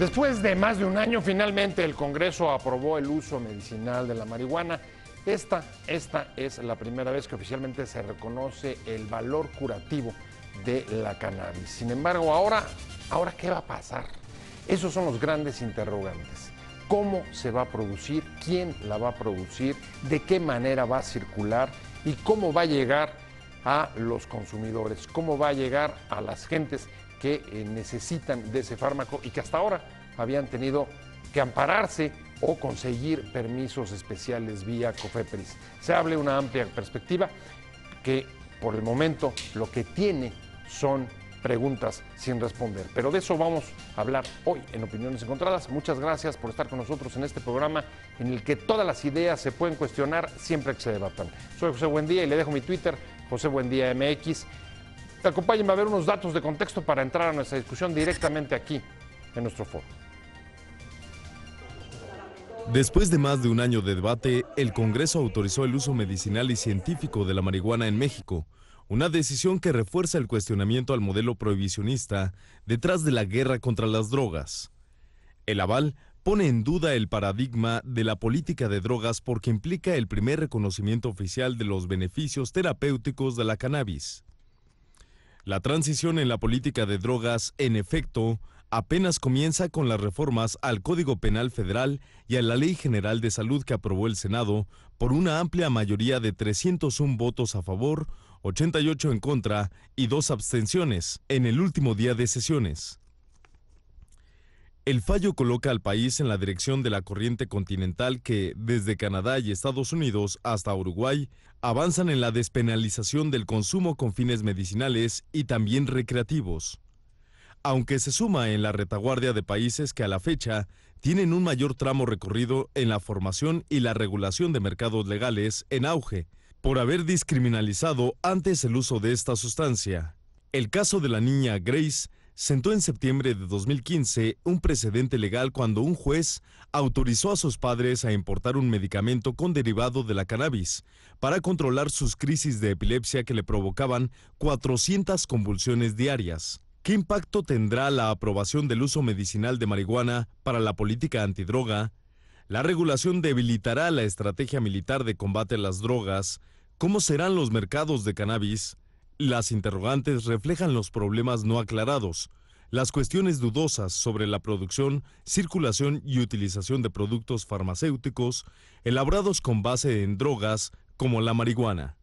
Después de más de un año, finalmente el Congreso aprobó el uso medicinal de la marihuana. Esta es la primera vez que oficialmente se reconoce el valor curativo de la cannabis. Sin embargo, ahora ¿qué va a pasar? Esos son los grandes interrogantes. ¿Cómo se va a producir? ¿Quién la va a producir? ¿De qué manera va a circular? ¿Y cómo va a llegar a los consumidores? ¿Cómo va a llegar a las gentes que necesitan de ese fármaco y que hasta ahora habían tenido que ampararse o conseguir permisos especiales vía COFEPRIS? Se abre una amplia perspectiva que por el momento lo que tiene son preguntas sin responder. Pero de eso vamos a hablar hoy en Opiniones Encontradas. Muchas gracias por estar con nosotros en este programa en el que todas las ideas se pueden cuestionar siempre que se debatan. Soy José Buendía y le dejo mi Twitter, José Buendía MX. Acompáñenme a ver unos datos de contexto para entrar a nuestra discusión directamente aquí en nuestro foro. Después de más de un año de debate, el Congreso autorizó el uso medicinal y científico de la marihuana en México, una decisión que refuerza el cuestionamiento al modelo prohibicionista detrás de la guerra contra las drogas. El aval pone en duda el paradigma de la política de drogas porque implica el primer reconocimiento oficial de los beneficios terapéuticos de la cannabis. La transición en la política de drogas, en efecto, apenas comienza con las reformas al Código Penal Federal y a la Ley General de Salud que aprobó el Senado por una amplia mayoría de 301 votos a favor, 88 en contra y 2 abstenciones en el último día de sesiones. El fallo coloca al país en la dirección de la corriente continental que, desde Canadá y Estados Unidos hasta Uruguay, avanzan en la despenalización del consumo con fines medicinales y también recreativos. Aunque se suma en la retaguardia de países que a la fecha tienen un mayor tramo recorrido en la formación y la regulación de mercados legales en auge, por haber descriminalizado antes el uso de esta sustancia. El caso de la niña Grace sentó en septiembre de 2015 un precedente legal cuando un juez autorizó a sus padres a importar un medicamento con derivado de la cannabis para controlar sus crisis de epilepsia que le provocaban 400 convulsiones diarias. ¿Qué impacto tendrá la aprobación del uso medicinal de marihuana para la política antidroga? ¿La regulación debilitará la estrategia militar de combate a las drogas? ¿Cómo serán los mercados de cannabis? Las interrogantes reflejan los problemas no aclarados, las cuestiones dudosas sobre la producción, circulación y utilización de productos farmacéuticos elaborados con base en drogas como la marihuana.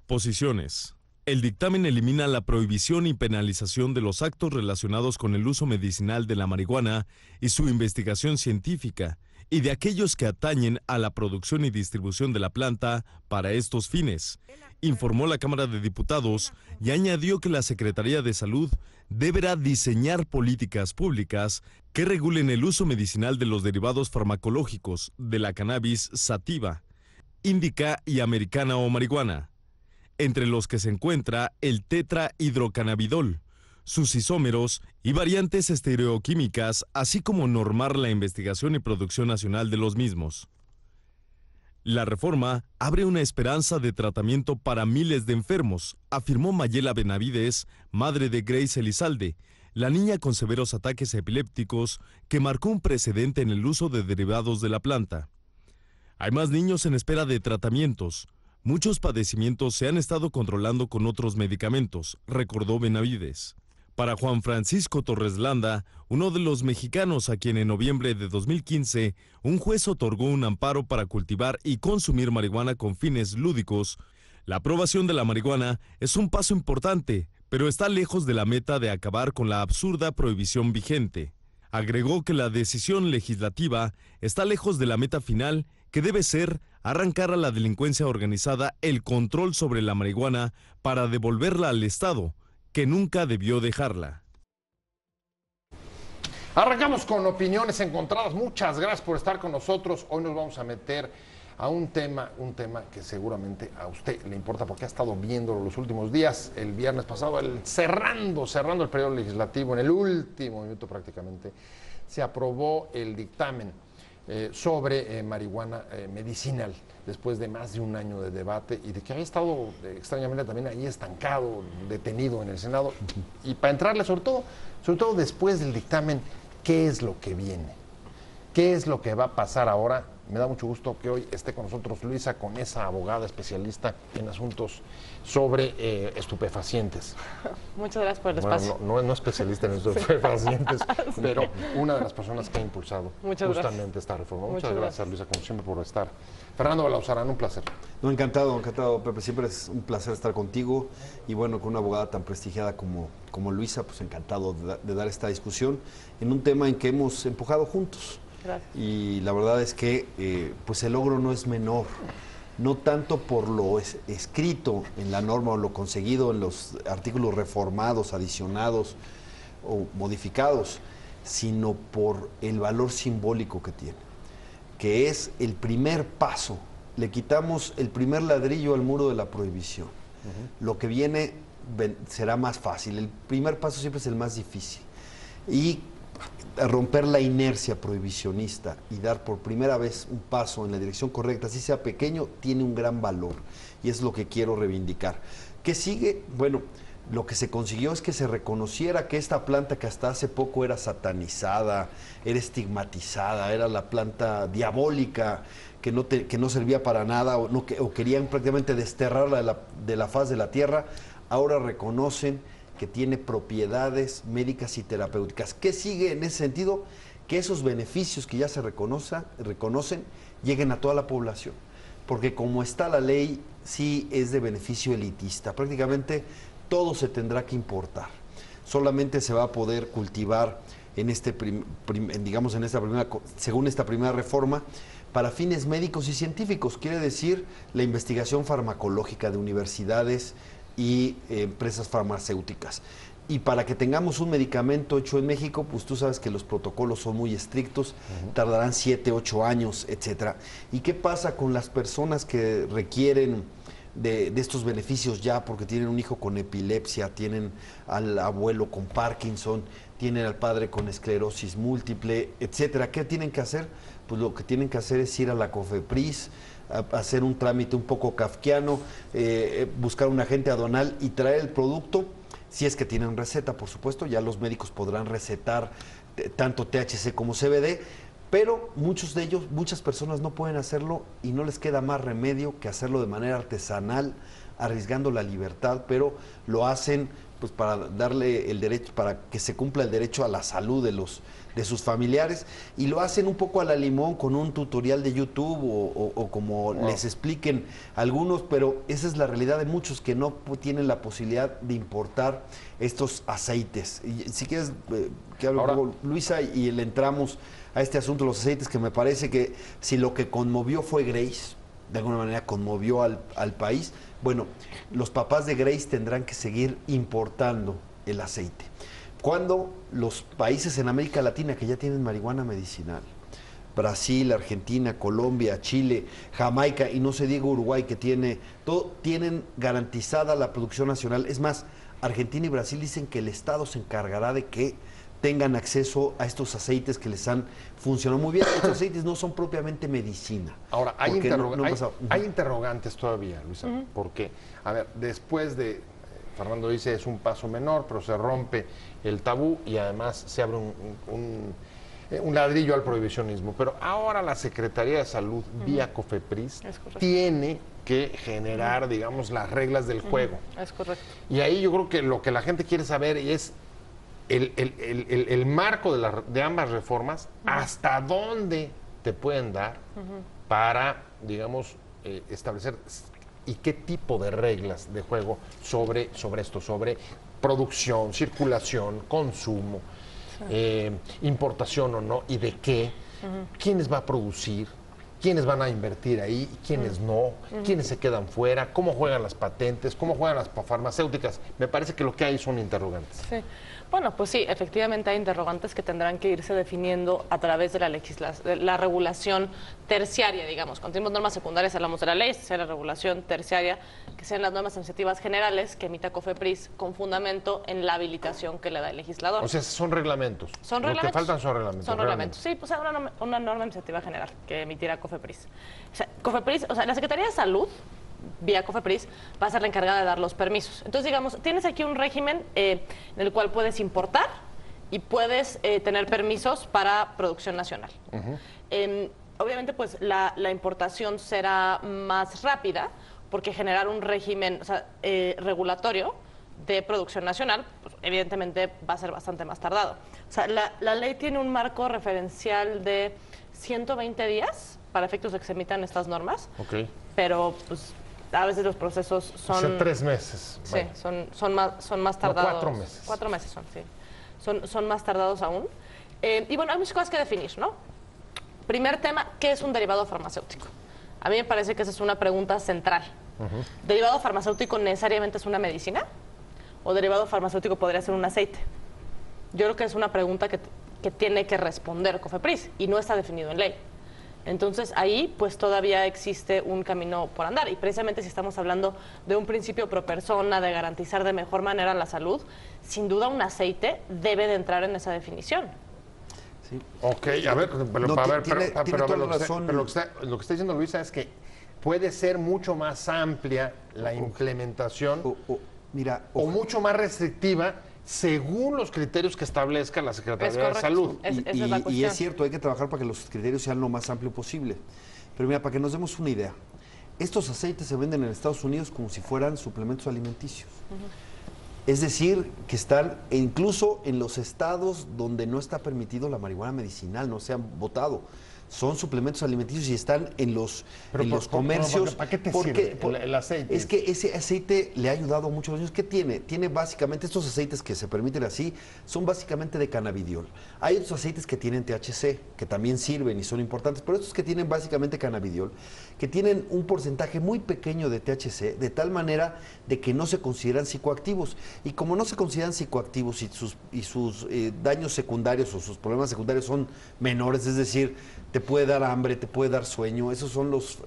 Posiciones. El dictamen elimina la prohibición y penalización de los actos relacionados con el uso medicinal de la marihuana y su investigación científica, y de aquellos que atañen a la producción y distribución de la planta para estos fines, informó la Cámara de Diputados y añadió que la Secretaría de Salud deberá diseñar políticas públicas que regulen el uso medicinal de los derivados farmacológicos de la cannabis sativa, índica y americana o marihuana, entre los que se encuentra el tetrahidrocannabidol, sus isómeros y variantes estereoquímicas, así como normar la investigación y producción nacional de los mismos. La reforma abre una esperanza de tratamiento para miles de enfermos, afirmó Mayela Benavides, madre de Grace Elizalde, la niña con severos ataques epilépticos que marcó un precedente en el uso de derivados de la planta. Hay más niños en espera de tratamientos. Muchos padecimientos se han estado controlando con otros medicamentos, recordó Benavides. Para Juan Francisco Torres Landa, uno de los mexicanos a quien en noviembre de 2015 un juez otorgó un amparo para cultivar y consumir marihuana con fines lúdicos, la aprobación de la marihuana es un paso importante, pero está lejos de la meta de acabar con la absurda prohibición vigente. Agregó que la decisión legislativa está lejos de la meta final, que debe ser arrancar a la delincuencia organizada el control sobre la marihuana para devolverla al Estado, que nunca debió dejarla. Arrancamos con opiniones encontradas. Muchas gracias por estar con nosotros. Hoy nos vamos a meter a un tema que seguramente a usted le importa porque ha estado viéndolo los últimos días. El viernes pasado, cerrando el periodo legislativo, en el último minuto prácticamente, se aprobó el dictamen sobre marihuana medicinal, después de más de un año de debate y de que había estado extrañamente también ahí estancado, detenido en el Senado. Y para entrarle sobre todo después del dictamen, ¿Qué es lo que viene? ¿Qué es lo que va a pasar ahora? Me da mucho gusto que hoy esté con nosotros Luisa, con esa abogada especialista en asuntos sobre estupefacientes. Muchas gracias por el espacio. No especialista en estupefacientes, pero una de las personas que ha impulsado justamente esta reforma. Muchas gracias, Luisa, como siempre, por estar. Fernando Balauzarán, un placer. No, encantado, Pepe. Siempre es un placer estar contigo y bueno, con una abogada tan prestigiada como Luisa, pues encantado de dar esta discusión en un tema en que hemos empujado juntos. Gracias. Y la verdad es que pues el logro no es menor, no tanto por lo escrito en la norma o lo conseguido en los artículos reformados, adicionados o modificados, sino por el valor simbólico que tiene, que es el primer paso. Le quitamos el primer ladrillo al muro de la prohibición. Lo que viene será más fácil. El primer paso siempre es el más difícil. Y romper la inercia prohibicionista y dar por primera vez un paso en la dirección correcta, así sea pequeño, tiene un gran valor y es lo que quiero reivindicar. ¿Qué sigue? Bueno, lo que se consiguió es que se reconociera que esta planta que hasta hace poco era satanizada, era estigmatizada, era la planta diabólica, que no servía para nada o querían prácticamente desterrarla de la faz de la tierra, ahora reconocen que tiene propiedades médicas y terapéuticas. ¿Qué sigue en ese sentido? Que esos beneficios que ya se reconocen lleguen a toda la población. Porque como está la ley, sí es de beneficio elitista. Prácticamente todo se tendrá que importar. Solamente se va a poder cultivar según esta primera reforma, para fines médicos y científicos. Quiere decir la investigación farmacológica de universidades y empresas farmacéuticas. Y para que tengamos un medicamento hecho en México, pues tú sabes que los protocolos son muy estrictos, tardarán 7, 8 años, etcétera. ¿Y qué pasa con las personas que requieren de estos beneficios ya porque tienen un hijo con epilepsia, tienen al abuelo con Parkinson, tienen al padre con esclerosis múltiple, etcétera? ¿Qué tienen que hacer? Pues lo que tienen que hacer es ir a la COFEPRIS, hacer un trámite un poco kafkiano, buscar un agente aduanal y traer el producto, si es que tienen receta, por supuesto. Ya los médicos podrán recetar tanto THC como CBD, pero muchas personas no pueden hacerlo y no les queda más remedio que hacerlo de manera artesanal, arriesgando la libertad, pero lo hacen pues para darle el derecho, para que se cumpla el derecho a la salud de sus familiares, y lo hacen un poco a la limón con un tutorial de YouTube o como les expliquen algunos, pero esa es la realidad de muchos que no tienen la posibilidad de importar estos aceites. Y si quieres que hable un poco, Luisa, y le entramos a este asunto de los aceites, que me parece que si lo que conmovió fue Grace, de alguna manera conmovió al país, bueno, los papás de Grace tendrán que seguir importando el aceite. Cuando los países en América Latina que ya tienen marihuana medicinal, Brasil, Argentina, Colombia, Chile, Jamaica y no se diga Uruguay, que tienen garantizada la producción nacional. Es más, Argentina y Brasil dicen que el Estado se encargará de que tengan acceso a estos aceites que les han funcionado muy bien. Estos aceites no son propiamente medicina. Ahora, hay interrogantes todavía, Luisa, porque, a ver, después de, Fernando dice, es un paso menor, pero se rompe el tabú y además se abre un ladrillo al prohibicionismo. Pero ahora la Secretaría de Salud, vía COFEPRIS, tiene que generar, digamos, las reglas del juego. Es correcto. Y ahí yo creo que lo que la gente quiere saber es el marco de ambas reformas, hasta dónde te pueden dar para, digamos, establecer y qué tipo de reglas de juego sobre esto, sobre producción, circulación, consumo, importación o no, y de qué, quiénes va a producir, quiénes van a invertir ahí, quiénes no, quiénes se quedan fuera, cómo juegan las patentes, cómo juegan las farmacéuticas. Me parece que lo que hay son interrogantes. Sí. Bueno, pues sí, efectivamente hay interrogantes que tendrán que irse definiendo a través de la regulación terciaria, digamos. Cuando tenemos normas secundarias hablamos de la ley, esta es la regulación terciaria, que sean las normas administrativas generales que emita COFEPRIS con fundamento en la habilitación que le da el legislador. O sea, son reglamentos. Son reglamentos. Lo que faltan son reglamentos. Son reglamentos, sí, pues una norma administrativa general que emitirá COFEPRIS. O sea, COFEPRIS, o sea, la Secretaría de Salud, vía COFEPRIS, va a ser la encargada de dar los permisos. Entonces, digamos, tienes aquí un régimen en el cual puedes importar y puedes tener permisos para producción nacional. Obviamente, pues la importación será más rápida porque generar un régimen regulatorio de producción nacional, pues, evidentemente va a ser bastante más tardado. O sea, la ley tiene un marco referencial de 120 días para efectos de que se emitan estas normas, pero pues a veces los procesos son... Son 3 meses. Sí, bueno. son más tardados. No, 4 meses. 4 meses son, sí. Son más tardados aún. Y bueno, hay muchas cosas que definir, ¿no? Primer tema, ¿qué es un derivado farmacéutico? A mí me parece que esa es una pregunta central. ¿Derivado farmacéutico necesariamente es una medicina? ¿O derivado farmacéutico podría ser un aceite? Yo creo que es una pregunta que tiene que responder COFEPRIS y no está definido en ley. Entonces ahí pues todavía existe un camino por andar y precisamente si estamos hablando de un principio pro persona, de garantizar de mejor manera la salud, sin duda un aceite debe de entrar en esa definición. Sí. Ok, a ver, pero lo que está diciendo Luisa es que puede ser mucho más amplia la implementación o mucho más restrictiva según los criterios que establezca la Secretaría de Salud. Y es cierto, hay que trabajar para que los criterios sean lo más amplio posible. Pero mira, para que nos demos una idea, estos aceites se venden en Estados Unidos como si fueran suplementos alimenticios. Es decir, que están incluso en los estados donde no está permitido la marihuana medicinal, no se han votado. Son suplementos alimenticios y están en los comercios. ¿Para qué te sirve el aceite? Es que ese aceite le ha ayudado a muchos años. ¿Qué tiene? Tiene básicamente, estos aceites que se permiten así, son básicamente de cannabidiol. Hay otros aceites que tienen THC, que también sirven y son importantes, pero estos que tienen básicamente cannabidiol, que tienen un porcentaje muy pequeño de THC, de tal manera de que no se consideran psicoactivos. Y como no se consideran psicoactivos y sus daños secundarios o sus problemas secundarios son menores, es decir, te puede dar hambre, te puede dar sueño, esos son los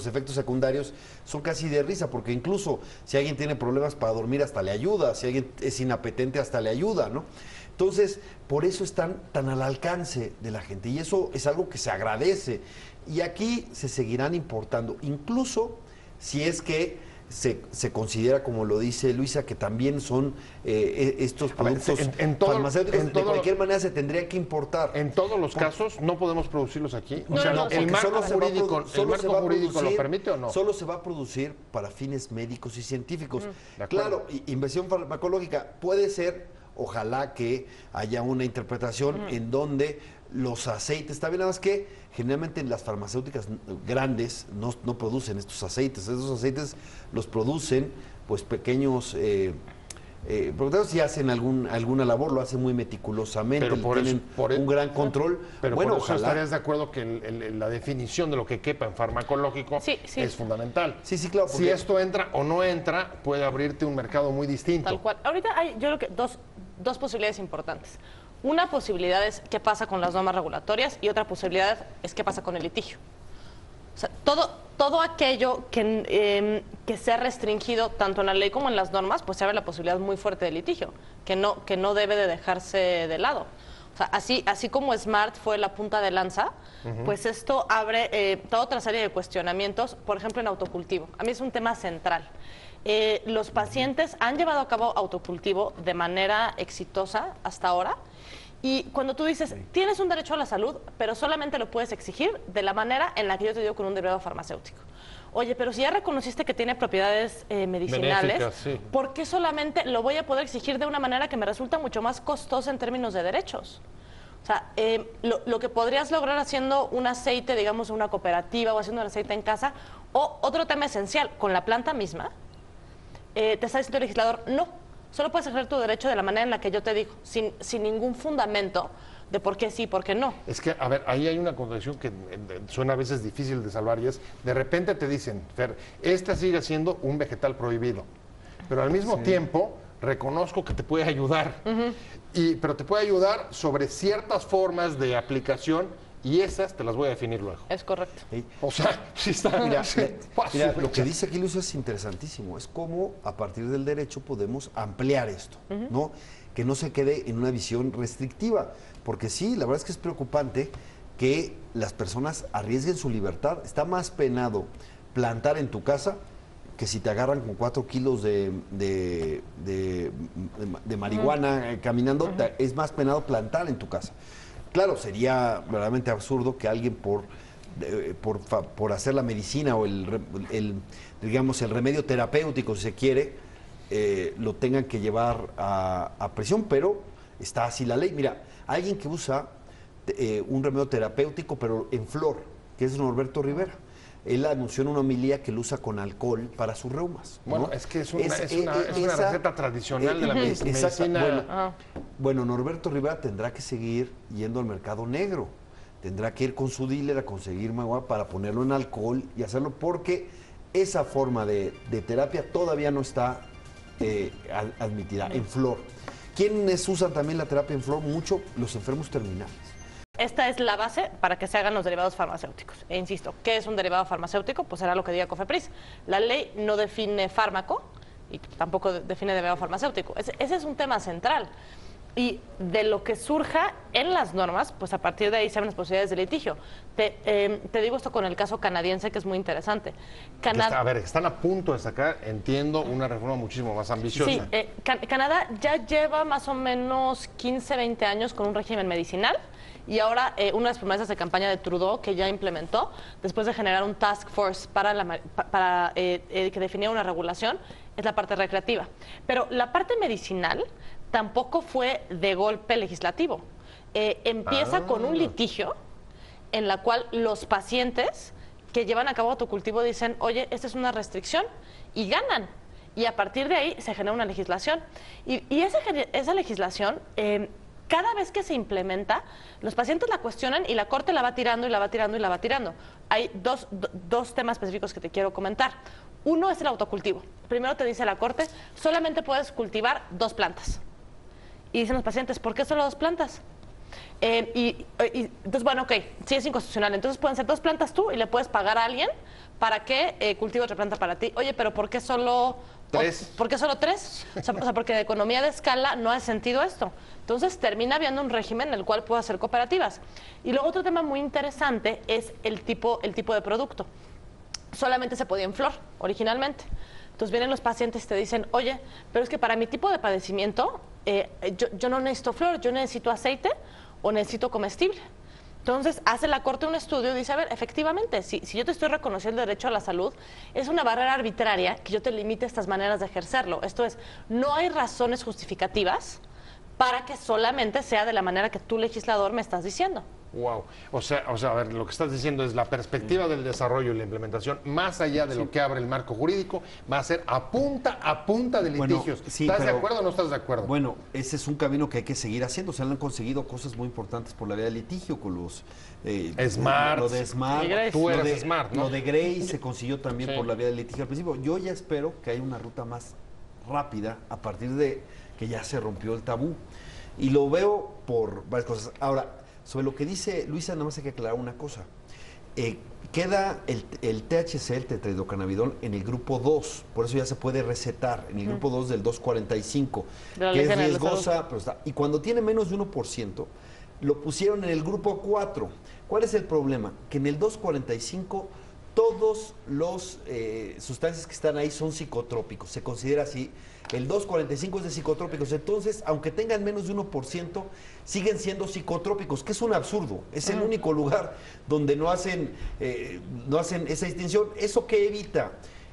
efectos secundarios, son casi de risa, porque incluso si alguien tiene problemas para dormir hasta le ayuda, si alguien es inapetente hasta le ayuda, ¿no? Entonces, por eso están tan al alcance de la gente y eso es algo que se agradece y aquí se seguirán importando, incluso si es que se considera, como lo dice Luisa, que también son estos productos farmacéuticos, de cualquier manera se tendría que importar. En todos los casos no podemos producirlos aquí. ¿El marco jurídico lo permite o no? Solo se va a producir para fines médicos y científicos. Claro, inversión farmacológica puede ser, ojalá que haya una interpretación en donde los aceites, está bien, nada más que generalmente las farmacéuticas grandes no producen estos aceites los producen pues pequeños productores y hacen alguna labor, lo hacen muy meticulosamente, tienen un gran control. Pero bueno, por eso ojalá estarías de acuerdo que la definición de lo que quepa en farmacológico es fundamental. Sí, claro. Si esto entra o no entra, puede abrirte un mercado muy distinto. Tal cual. Ahorita hay, yo creo que dos posibilidades importantes. Una posibilidad es qué pasa con las normas regulatorias y otra posibilidad es qué pasa con el litigio. O sea, todo aquello que sea restringido tanto en la ley como en las normas, pues se abre la posibilidad muy fuerte de litigio, que no debe de dejarse de lado. O sea, así como Smart fue la punta de lanza, pues esto abre toda otra serie de cuestionamientos, por ejemplo, en autocultivo. A mí es un tema central. Los pacientes han llevado a cabo autocultivo de manera exitosa hasta ahora. Y cuando tú dices, tienes un derecho a la salud, pero solamente lo puedes exigir de la manera en la que yo te digo con un derivado farmacéutico. Oye, pero si ya reconociste que tiene propiedades medicinales, ¿por qué solamente lo voy a poder exigir de una manera que me resulta mucho más costosa en términos de derechos? O sea, lo que podrías lograr haciendo un aceite, digamos, una cooperativa o haciendo un aceite en casa, o otro tema esencial, con la planta misma, te está diciendo el legislador, no. Solo puedes ejercer tu derecho de la manera en la que yo te digo, sin ningún fundamento de por qué sí y por qué no. Es que, a ver, ahí hay una contradicción que suena a veces difícil de salvar y es, de repente te dicen, Fer, esta sigue siendo un vegetal prohibido, pero al mismo tiempo reconozco que te puede ayudar, pero te puede ayudar sobre ciertas formas de aplicación y esas te las voy a definir luego. Es correcto. O sea, sí está. Mira, lo que dice aquí Luis es interesantísimo. Es cómo a partir del derecho podemos ampliar esto, ¿no? Que no se quede en una visión restrictiva. Porque sí, la verdad es que es preocupante que las personas arriesguen su libertad. Está más penado plantar en tu casa que si te agarran con 4 kilos de marihuana caminando, es más penado plantar en tu casa. Claro, sería verdaderamente absurdo que alguien por hacer la medicina o digamos, el remedio terapéutico, si se quiere, lo tengan que llevar a prisión, pero está así la ley. Mira, alguien que usa un remedio terapéutico, pero en flor, que es Norberto Rivera. Él anunció en una homilía que lo usa con alcohol para sus reumas. Bueno, ¿no? es que es una receta tradicional de la medicina. Bueno, Norberto Rivera tendrá que seguir yendo al mercado negro. Tendrá que ir con su dealer a conseguir marihuana para ponerlo en alcohol y hacerlo, porque esa forma de terapia todavía no está admitida en flor. ¿Quiénes usan también la terapia en flor? Mucho los enfermos terminales. Esta es la base para que se hagan los derivados farmacéuticos. E insisto, ¿qué es un derivado farmacéutico? Pues será lo que diga COFEPRIS. La ley no define fármaco y tampoco define derivado farmacéutico. Ese es un tema central. Y de lo que surja en las normas, pues a partir de ahí se abren las posibilidades de litigio. Te digo esto con el caso canadiense, que es muy interesante. A ver, están a punto de sacar, entiendo, una reforma muchísimo más ambiciosa. Sí, Canadá ya lleva más o menos 15, 20 años con un régimen medicinal. Y ahora una de las promesas de campaña de Trudeau que ya implementó, después de generar un task force para que definiera una regulación, es la parte recreativa. Pero la parte medicinal tampoco fue de golpe legislativo. Empieza con un litigio en la cual los pacientes que llevan a cabo autocultivo dicen, oye, esta es una restricción, y ganan. Y a partir de ahí se genera una legislación. Y esa legislación... cada vez que se implementa, los pacientes la cuestionan y la Corte la va tirando y la va tirando y la va tirando. Hay dos temas específicos que te quiero comentar. Uno es el autocultivo. Primero te dice la Corte, solamente puedes cultivar 2 plantas. Y dicen los pacientes, ¿por qué solo 2 plantas? Entonces, bueno, ok, sí es inconstitucional. Entonces pueden ser 2 plantas tú y le puedes pagar a alguien para que cultive otra planta para ti. Oye, pero ¿por qué solo 3? ¿Por qué solo 3? O sea, porque de economía de escala no hace sentido esto. Entonces termina habiendo un régimen en el cual puedo hacer cooperativas. Y luego otro tema muy interesante es el tipo de producto. Solamente se podía en flor, originalmente. Entonces vienen los pacientes y te dicen, oye, pero es que para mi tipo de padecimiento, yo no necesito flor, yo necesito aceite o necesito comestible. Entonces hace la Corte un estudio y dice, a ver, efectivamente, si yo te estoy reconociendo el derecho a la salud, es una barrera arbitraria que yo te limite estas maneras de ejercerlo. Esto es, no hay razones justificativas para que solamente sea de la manera que tú, legislador, me estás diciendo. Wow. O sea, a ver, lo que estás diciendo es la perspectiva del desarrollo y la implementación, más allá de lo que abre el marco jurídico, va a ser a punta de litigios. Sí, ¿Estás de acuerdo o no estás de acuerdo? Bueno, ese es un camino que hay que seguir haciendo. Se han conseguido cosas muy importantes por la vía del litigio con los... Smart. Lo de Smart. Tú eres Smart, ¿no? Lo de Grey se consiguió también por la vía del litigio al principio. Yo ya espero que haya una ruta más rápida a partir de que ya se rompió el tabú. Y lo veo por varias cosas. Ahora, sobre lo que dice Luisa, nada más hay que aclarar una cosa. Queda el THC, el tetrahidrocannabinol, en el grupo 2, por eso ya se puede recetar, en el grupo 2 del 245, que es riesgosa, pero está. Y cuando tiene menos de 1%, lo pusieron en el grupo 4. ¿Cuál es el problema? Que en el 245 todos los sustancias que están ahí son psicotrópicos, se considera así. El 245 es de psicotrópicos, entonces, aunque tengan menos de 1%, siguen siendo psicotrópicos, que es un absurdo. Es el único lugar donde no hacen esa distinción. ¿Eso qué evita?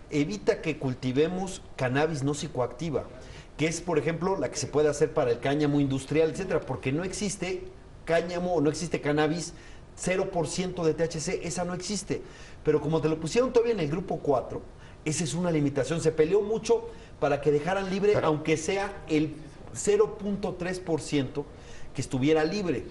Evita que cultivemos cannabis no psicoactiva, que es, por ejemplo, la que se puede hacer para el cáñamo industrial, etcétera, porque no existe cáñamo o no existe cannabis 0% de THC, esa no existe. Pero como te lo pusieron todavía en el grupo 4, esa es una limitación. Se peleó mucho para que dejaran libre, aunque sea el 0.3% que estuviera libre.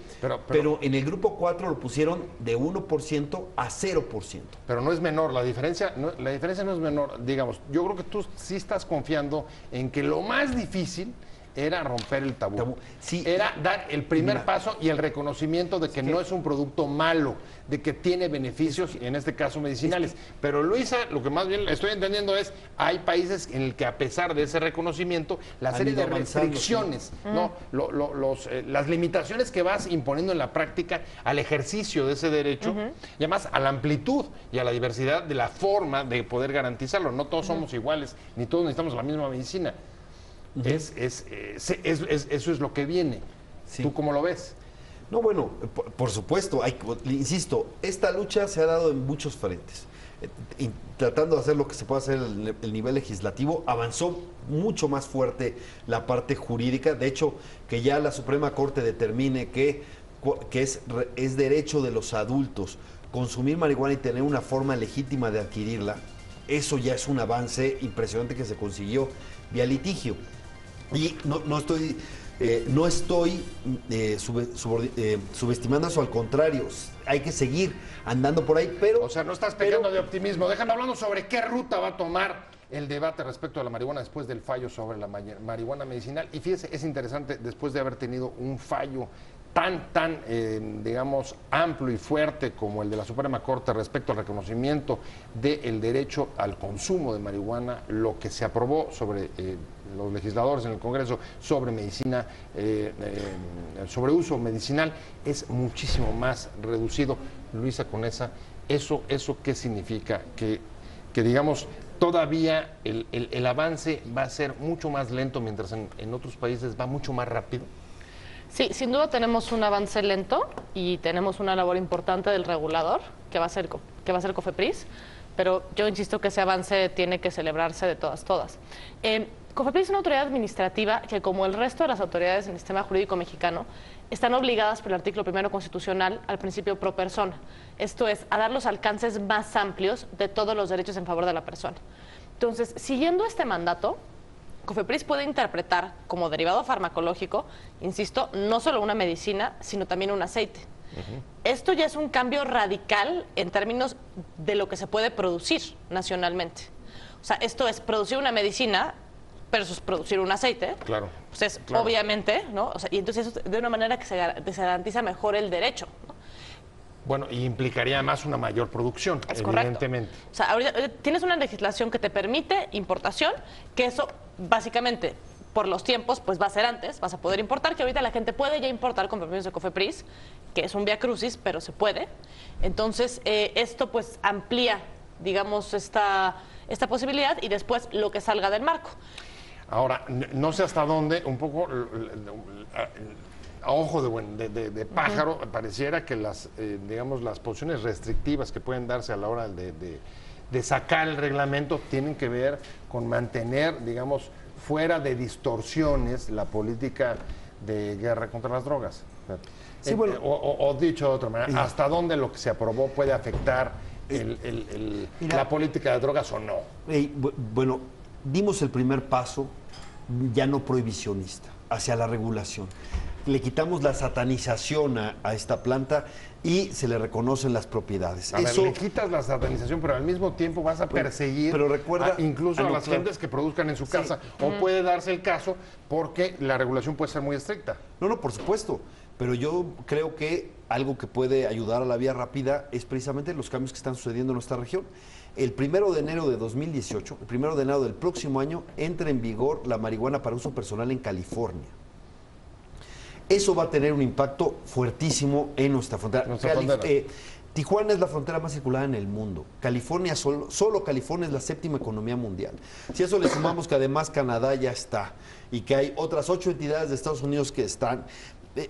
Pero en el grupo 4 lo pusieron de 1% a 0%. Pero no es menor, la diferencia no es menor. Digamos, yo creo que tú sí estás confiando en que lo más difícil era romper el tabú. Sí. Era dar el primer Mira, paso y el reconocimiento de que no es un producto malo, de que tiene beneficios, en este caso medicinales. Pero Luisa, lo que más bien estoy entendiendo es, hay países en el que a pesar de ese reconocimiento, la serie de restricciones, ¿no? Las limitaciones que vas imponiendo en la práctica al ejercicio de ese derecho, y además a la amplitud y a la diversidad de la forma de poder garantizarlo. No todos somos iguales, ni todos necesitamos la misma medicina. Eso es lo que viene. Sí. ¿Tú cómo lo ves? No, bueno, por supuesto, insisto, esta lucha se ha dado en muchos frentes. Y tratando de hacer lo que se puede hacer el nivel legislativo, avanzó mucho más fuerte la parte jurídica. De hecho, que ya la Suprema Corte determine que es derecho de los adultos consumir marihuana y tener una forma legítima de adquirirla, eso ya es un avance impresionante que se consiguió vía litigio. Y no estoy subestimando eso, al contrario, hay que seguir andando por ahí, pero... O sea, no estás pecando de optimismo. Déjame hablando sobre qué ruta va a tomar el debate respecto a la marihuana después del fallo sobre la marihuana medicinal. Y fíjese, es interesante, después de haber tenido un fallo tan digamos, amplio y fuerte como el de la Suprema Corte respecto al reconocimiento del derecho al consumo de marihuana, lo que se aprobó sobre los legisladores en el Congreso sobre medicina, sobre uso medicinal, es muchísimo más reducido. Luisa Conesa, ¿eso qué significa? Que digamos, todavía el avance va a ser mucho más lento, mientras en otros países va mucho más rápido. Sí, sin duda tenemos un avance lento y tenemos una labor importante del regulador, que va a ser COFEPRIS, pero yo insisto que ese avance tiene que celebrarse de todas. COFEPRIS es una autoridad administrativa que, como el resto de las autoridades en el sistema jurídico mexicano, están obligadas por el artículo 1 constitucional al principio pro persona. Esto es, a dar los alcances más amplios de todos los derechos en favor de la persona. Entonces, siguiendo este mandato, COFEPRIS puede interpretar como derivado farmacológico, insisto, no solo una medicina, sino también un aceite. Esto ya es un cambio radical en términos de lo que se puede producir nacionalmente. O sea, esto es producir una medicina versus producir un aceite. Claro. Pues es claro. Obviamente, ¿no? O sea, y entonces eso de una manera que se garantiza mejor el derecho, ¿no? Bueno, y implicaría además una mayor producción, Es evidentemente. correcto. O sea, ahorita tienes una legislación que te permite importación, que eso básicamente por los tiempos pues va a ser antes, vas a poder importar, que ahorita la gente puede ya importar con permisos de COFEPRIS, que es un vía crucis, pero se puede. Entonces, esto pues amplía, digamos, esta posibilidad y después lo que salga del marco. Ahora, no sé hasta dónde, un poco a ojo de pájaro, pareciera que digamos, las posiciones restrictivas que pueden darse a la hora de sacar el reglamento tienen que ver con mantener, digamos, fuera de distorsiones la política de guerra contra las drogas. Sí, bueno, o dicho de otra manera, ¿hasta dónde lo que se aprobó puede afectar la política de drogas o no? Bueno, dimos el primer paso, ya no prohibicionista, hacia la regulación. Le quitamos la satanización a esta planta y se le reconocen las propiedades. Le quitas la satanización, pero al mismo tiempo vas a perseguir incluso a las gentes que produzcan en su casa. O puede darse el caso porque la regulación puede ser muy estricta. No, por supuesto. Pero yo creo que algo que puede ayudar a la vía rápida es precisamente los cambios que están sucediendo en nuestra región. El 1 de enero de 2018, el 1 de enero del próximo año, entra en vigor la marihuana para uso personal en California. Eso va a tener un impacto fuertísimo en nuestra frontera. Tijuana es la frontera más circulada en el mundo. California, solo California es la 7ª economía mundial. Si a eso le sumamos que además Canadá ya está y que hay otras 8 entidades de Estados Unidos que están,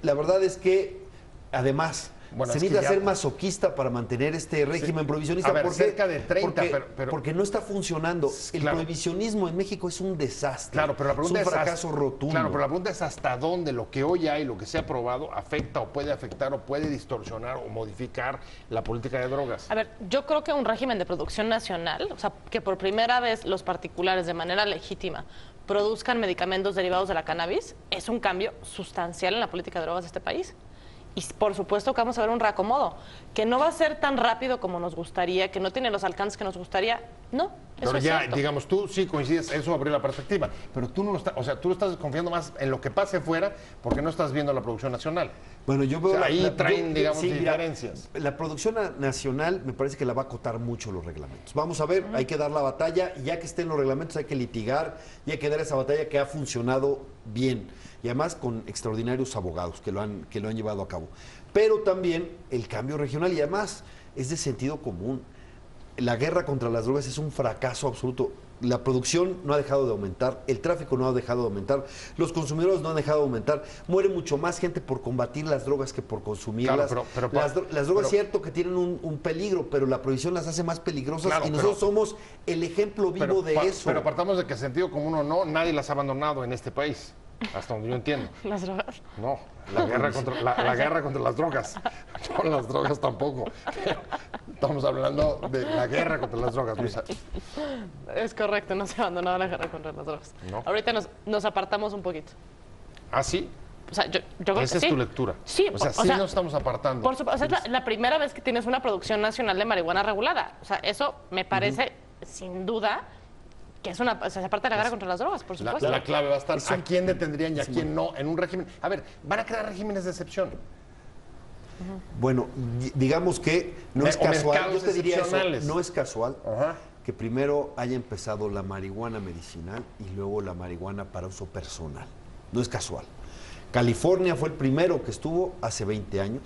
la verdad es que además se necesita ser masoquista para mantener este régimen prohibicionista. A ver, cerca de 30, porque no está funcionando. El prohibicionismo en México es un desastre. Claro, pero la pregunta es un fracaso rotundo. Claro, pero la pregunta es hasta dónde lo que hoy hay, lo que se ha aprobado, afecta o puede afectar o puede distorsionar o modificar la política de drogas. A ver, yo creo que un régimen de producción nacional, o sea, que por primera vez los particulares de manera legítima produzcan medicamentos derivados de la cannabis, es un cambio sustancial en la política de drogas de este país. Y por supuesto que vamos a ver un reacomodo, que no va a ser tan rápido como nos gustaría, que no tiene los alcances que nos gustaría. No, eso Pero es ya, cierto. digamos, tú sí coincides, eso abrió la perspectiva, pero tú no lo estás, o sea, tú estás confiando más en lo que pase fuera porque no estás viendo la producción nacional. Bueno, yo veo O sea, ahí traen, digamos, sí, mira, diferencias. la producción nacional me parece que la va a acotar mucho los reglamentos. Vamos a ver, hay que dar la batalla, y ya que estén los reglamentos hay que litigar y hay que dar esa batalla que ha funcionado bien. Y además con extraordinarios abogados que lo han llevado a cabo. Pero también el cambio regional, y además es de sentido común. La guerra contra las drogas es un fracaso absoluto. La producción no ha dejado de aumentar, el tráfico no ha dejado de aumentar, los consumidores no han dejado de aumentar, muere mucho más gente por combatir las drogas que por consumirlas. Claro, pero las drogas es cierto que tienen un peligro, pero la prohibición las hace más peligrosas, Claro, y nosotros somos el ejemplo vivo de eso. Pero partamos de que sentido común o no, nadie las ha abandonado en este país, hasta donde yo entiendo. Las drogas. No, la guerra contra las drogas. No, las drogas tampoco. Estamos hablando de la guerra contra las drogas, Luisa. Es correcto, no se ha abandonado la guerra contra las drogas. No. Ahorita nos apartamos un poquito. ¿Ah, sí? O sea, yo creo que Esa es sí. tu lectura. Sí, O sea, sí nos estamos apartando. Por supuesto, o sea, es la primera vez que tienes una producción nacional de marihuana regulada. O sea, eso me parece, sin duda, que es una, o sea, aparte de la guerra contra las drogas, por supuesto. La clave va a estar a quién detendrían y a quién no en un régimen. A ver, van a crear regímenes de excepción. Bueno, digamos que no es O casual, yo mercados te diría eso, excepcionales. no es casual Ajá. que primero haya empezado la marihuana medicinal y luego la marihuana para uso personal. No es casual. California fue el primero que estuvo hace 20 años,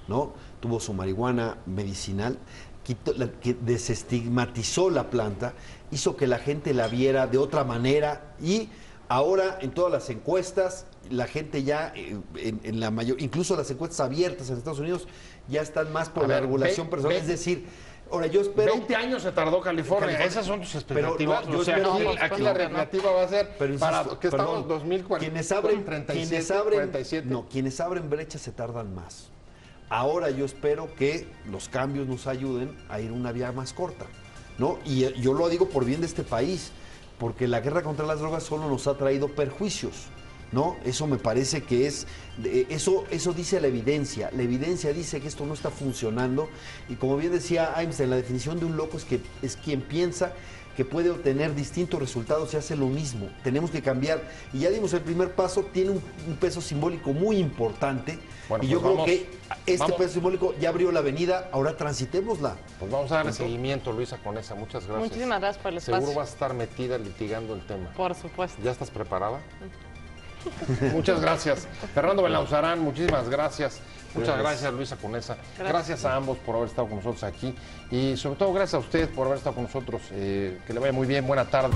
¿no? Tuvo su marihuana medicinal, que desestigmatizó la planta, hizo que la gente la viera de otra manera, y ahora en todas las encuestas la gente ya, en la mayor, incluso las encuestas abiertas en Estados Unidos, ya están más por A la ver, regulación personal. Es decir, ahora yo espero... 20 años se tardó California. Esas son tus expectativas. Pero no, yo o sea, espero aquí, que- aquí no, la no. recreativa va a ser Pero para insisto, que estamos perdón, 2040. quienes abren brechas se tardan más. Ahora yo espero que los cambios nos ayuden a ir una vía más corta, ¿no? Y yo lo digo por bien de este país, porque la guerra contra las drogas solo nos ha traído perjuicios, ¿no? Eso me parece que es, eso dice la evidencia. La evidencia dice que esto no está funcionando, y como bien decía Einstein, la definición de un loco es quien piensa que puede obtener distintos resultados y hace lo mismo. Tenemos que cambiar, y ya dimos el primer paso, tiene un peso simbólico muy importante, Bueno, y yo pues creo que este vamos. peso simbólico ya abrió la avenida, ahora transitémosla. Pues vamos a darle seguimiento, Luisa Conesa. Muchas gracias. Muchísimas gracias por el espacio. Seguro vas a estar metida litigando el tema. Por supuesto. ¿Ya estás preparada? Muchas gracias. Fernando Belauzarán, muchísimas gracias. Muchas gracias, Luisa Conesa. Gracias a ambos por haber estado con nosotros aquí. Y sobre todo gracias a usted por haber estado con nosotros. Que le vaya muy bien. Buena tarde.